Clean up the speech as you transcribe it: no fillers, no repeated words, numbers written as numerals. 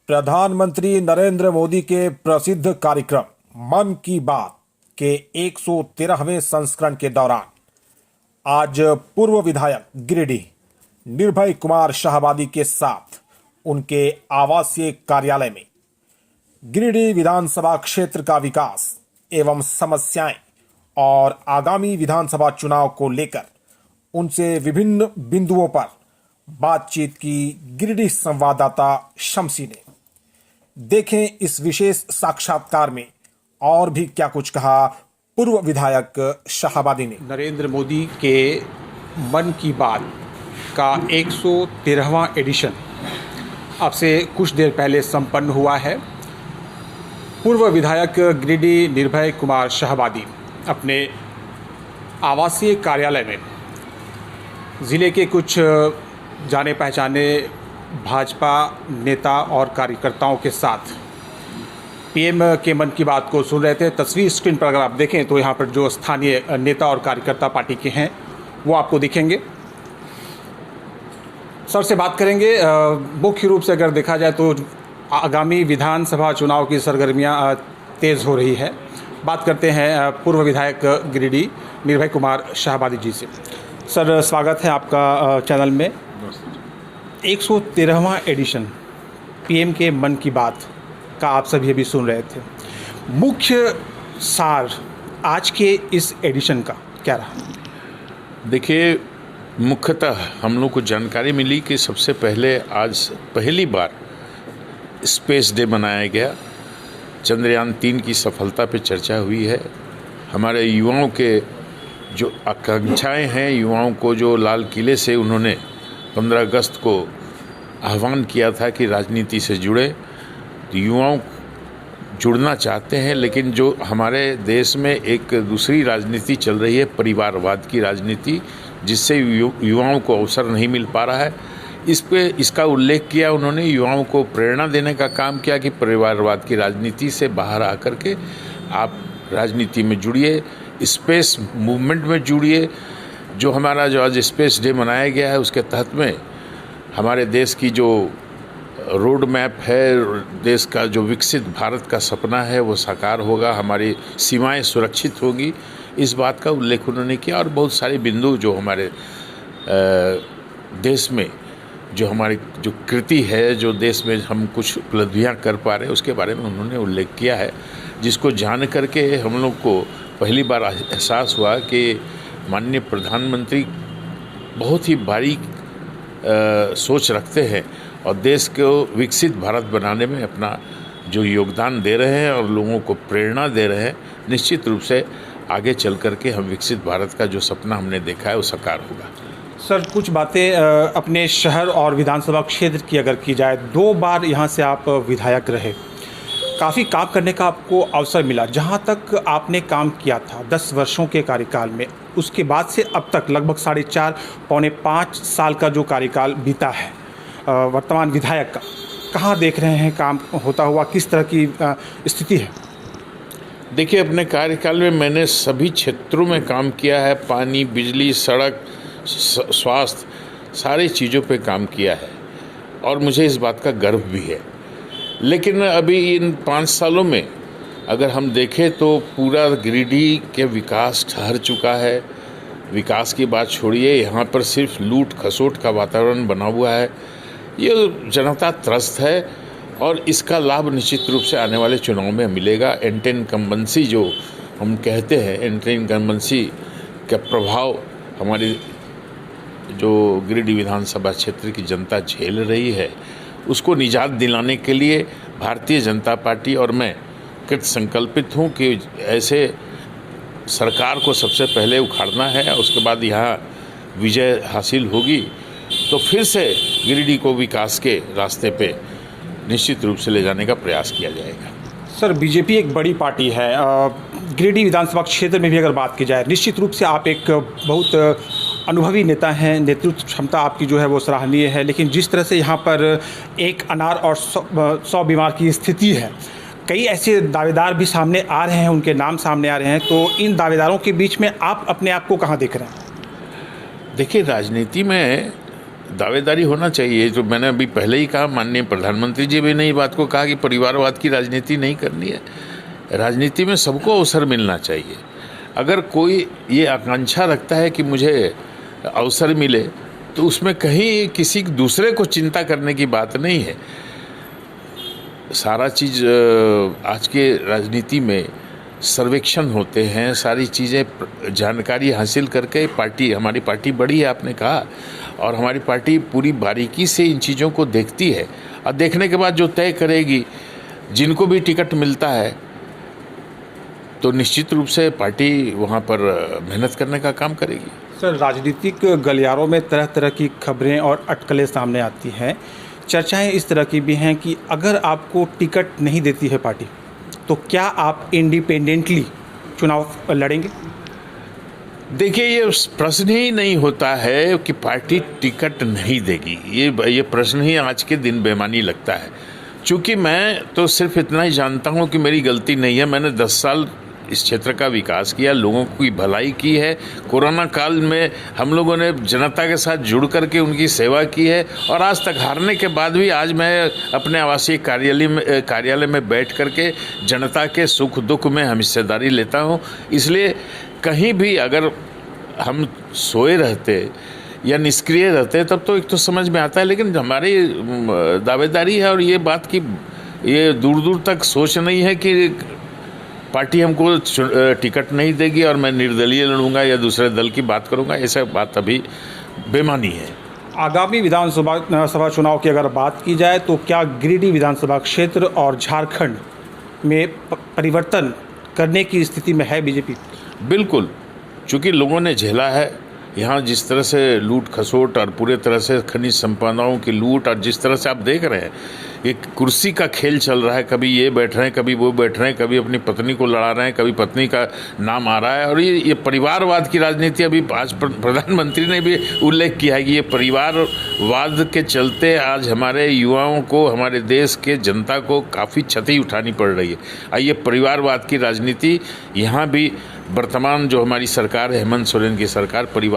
प्रधानमंत्री नरेंद्र मोदी के प्रसिद्ध कार्यक्रम मन की बात के 113वें संस्करण के दौरान आज पूर्व विधायक गिरिडीह निर्भय कुमार शाहाबादी के साथ उनके आवासीय कार्यालय में गिरिडीह विधानसभा क्षेत्र का विकास एवं समस्याएं और आगामी विधानसभा चुनाव को लेकर उनसे विभिन्न बिंदुओं पर बातचीत की गिरिडीह संवाददाता शम्सी ने। देखें इस विशेष साक्षात्कार में और भी क्या कुछ कहा पूर्व विधायक शाहाबादी ने। नरेंद्र मोदी के मन की बात का 113वां एडिशन अब से कुछ देर पहले संपन्न हुआ है। पूर्व विधायक गिरिडीह निर्भय कुमार शाहाबादी अपने आवासीय कार्यालय में ज़िले के कुछ जाने पहचाने भाजपा नेता और कार्यकर्ताओं के साथ पीएम के मन की बात को सुन रहे थे। तस्वीर स्क्रीन पर अगर आप देखें तो यहाँ पर जो स्थानीय नेता और कार्यकर्ता पार्टी के हैं वो आपको दिखेंगे। सर से बात करेंगे। मुख्य रूप से अगर देखा जाए तो आगामी विधानसभा चुनाव की सरगर्मियाँ तेज़ हो रही है। बात करते हैं पूर्व विधायक गिरिडीह निर्भय कुमार शाहाबादी जी से। सर स्वागत है आपका चैनल में। 113वां एडिशन पीएम के मन की बात का आप सभी अभी सुन रहे थे। मुख्य सार आज के इस एडिशन का क्या रहा? देखिए, मुख्यतः हम लोग को जानकारी मिली कि सबसे पहले आज पहली बार स्पेस डे मनाया गया। चंद्रयान 3 की सफलता पे चर्चा हुई है। हमारे युवाओं के जो आकांक्षाएं हैं, युवाओं को जो लाल किले से उन्होंने 15 अगस्त को आह्वान किया था कि राजनीति से जुड़े, तो युवाओं जुड़ना चाहते हैं, लेकिन जो हमारे देश में एक दूसरी राजनीति चल रही है, परिवारवाद की राजनीति, जिससे युवाओं को अवसर नहीं मिल पा रहा है। इसका उल्लेख किया उन्होंने, युवाओं को प्रेरणा देने का काम किया कि परिवारवाद की राजनीति से बाहर आकर के आप राजनीति में जुड़िए, स्पेस मूवमेंट में जुड़िए। जो हमारा जो आज स्पेस डे मनाया गया है उसके तहत में हमारे देश की जो रोड मैप है, देश का जो विकसित भारत का सपना है वो साकार होगा, हमारी सीमाएं सुरक्षित होगी, इस बात का उल्लेख उन्होंने किया। और बहुत सारे बिंदु जो हमारे देश में जो हमारी जो कृति है, जो देश में हम कुछ उपलब्धियां कर पा रहे हैं, उसके बारे में उन्होंने उल्लेख किया है, जिसको जान करके हम लोग को पहली बार एहसास हुआ कि माननीय प्रधानमंत्री बहुत ही बारीक सोच रखते हैं और देश को विकसित भारत बनाने में अपना जो योगदान दे रहे हैं और लोगों को प्रेरणा दे रहे हैं। निश्चित रूप से आगे चल कर के हम विकसित भारत का जो सपना हमने देखा है वो साकार होगा। सर कुछ बातें अपने शहर और विधानसभा क्षेत्र की अगर की जाए, 2 बार यहाँ से आप विधायक रहे, काफ़ी काम करने का आपको अवसर मिला। जहाँ तक आपने काम किया था 10 वर्षों के कार्यकाल में, उसके बाद से अब तक लगभग 4.5 पौने 5 साल का जो कार्यकाल बीता है वर्तमान विधायक का, कहाँ देख रहे हैं काम होता हुआ, किस तरह की स्थिति है? देखिए, अपने कार्यकाल में मैंने सभी क्षेत्रों में काम किया है। पानी, बिजली, सड़क, स्वास्थ्य, सारी चीज़ों पे काम किया है और मुझे इस बात का गर्व भी है। लेकिन अभी इन 5 सालों में अगर हम देखें तो पूरा गिरिडीह के विकास ठहर चुका है। विकास की बात छोड़िए, यहाँ पर सिर्फ लूट खसोट का वातावरण बना हुआ है। ये जनता त्रस्त है और इसका लाभ निश्चित रूप से आने वाले चुनाव में मिलेगा। एंटी इनकम्बेंसी जो हम कहते हैं, एंटी इनकम्बेंसी का प्रभाव हमारी जो गिरिडीह विधानसभा क्षेत्र की जनता झेल रही है, उसको निजात दिलाने के लिए भारतीय जनता पार्टी और मैं कृत संकल्पित हूँ कि ऐसे सरकार को सबसे पहले उखाड़ना है, उसके बाद यहाँ विजय हासिल होगी तो फिर से गिरिडीह को विकास के रास्ते पे निश्चित रूप से ले जाने का प्रयास किया जाएगा। सर बीजेपी एक बड़ी पार्टी है। गिरिडीह विधानसभा क्षेत्र में भी अगर बात की जाए, निश्चित रूप से आप एक बहुत अनुभवी नेता हैं, नेतृत्व क्षमता आपकी जो है वो सराहनीय है। लेकिन जिस तरह से यहाँ पर एक अनार और 100 बीमार की स्थिति है, कई ऐसे दावेदार भी सामने आ रहे हैं, उनके नाम सामने आ रहे हैं, तो इन दावेदारों के बीच में आप अपने आप को कहाँ देख रहे हैं? देखिए, राजनीति में दावेदारी होना चाहिए। जो मैंने अभी पहले ही कहा, माननीय प्रधानमंत्री जी भी ने बात को कहा कि परिवारवाद की राजनीति नहीं करनी है। राजनीति में सबको अवसर मिलना चाहिए। अगर कोई ये आकांक्षा रखता है कि मुझे अवसर मिले, तो उसमें कहीं किसी दूसरे को चिंता करने की बात नहीं है। सारा चीज़ आज के राजनीति में सर्वेक्षण होते हैं, सारी चीज़ें जानकारी हासिल करके हमारी पार्टी बड़ी है, आपने कहा, और हमारी पार्टी पूरी बारीकी से इन चीज़ों को देखती है और देखने के बाद जो तय करेगी, जिनको भी टिकट मिलता है तो निश्चित रूप से पार्टी वहाँ पर मेहनत करने का काम करेगी। सर, राजनीतिक गलियारों में तरह तरह की खबरें और अटकलें सामने आती हैं। चर्चाएं इस तरह की भी हैं कि अगर आपको टिकट नहीं देती है पार्टी, तो क्या आप इंडिपेंडेंटली चुनाव लड़ेंगे? देखिए, ये प्रश्न ही नहीं होता है कि पार्टी टिकट नहीं देगी। ये प्रश्न ही आज के दिन बेमानी लगता है। चूँकि मैं तो सिर्फ इतना ही जानता हूँ कि मेरी गलती नहीं है। मैंने 10 साल इस क्षेत्र का विकास किया, लोगों की भलाई की है। कोरोना काल में हम लोगों ने जनता के साथ जुड़ करके उनकी सेवा की है, और आज तक हारने के बाद भी आज मैं अपने आवासीय कार्यालय में बैठ करके जनता के सुख दुख में हम हिस्सेदारी लेता हूँ। इसलिए कहीं भी अगर हम सोए रहते या निष्क्रिय रहते तब तो एक तो समझ में आता है, लेकिन हमारी दावेदारी है और ये बात की ये दूर दूर तक सोच नहीं है कि पार्टी हमको टिकट नहीं देगी और मैं निर्दलीय लड़ूंगा या दूसरे दल की बात करूंगा। ऐसा बात अभी बेमानी है। आगामी विधानसभा चुनाव की अगर बात की जाए तो क्या गिरिडीह विधानसभा क्षेत्र और झारखंड में परिवर्तन करने की स्थिति में है बीजेपी? बिल्कुल, चूँकि लोगों ने झेला है यहाँ जिस तरह से लूट खसोट और पूरे तरह से खनिज संपदाओं की लूट, और जिस तरह से आप देख रहे हैं एक कुर्सी का खेल चल रहा है। कभी ये बैठ रहे हैं, कभी वो बैठ रहे हैं, कभी अपनी पत्नी को लड़ा रहे हैं, कभी पत्नी का नाम आ रहा है। और ये परिवारवाद की राजनीति, अभी आज प्रधानमंत्री ने भी उल्लेख किया है कि ये परिवारवाद के चलते आज हमारे युवाओं को, हमारे देश के जनता को काफ़ी क्षति उठानी पड़ रही है। और ये परिवारवाद की राजनीति यहाँ भी वर्तमान जो हमारी सरकार है, हेमंत सोरेन की सरकार, परिवार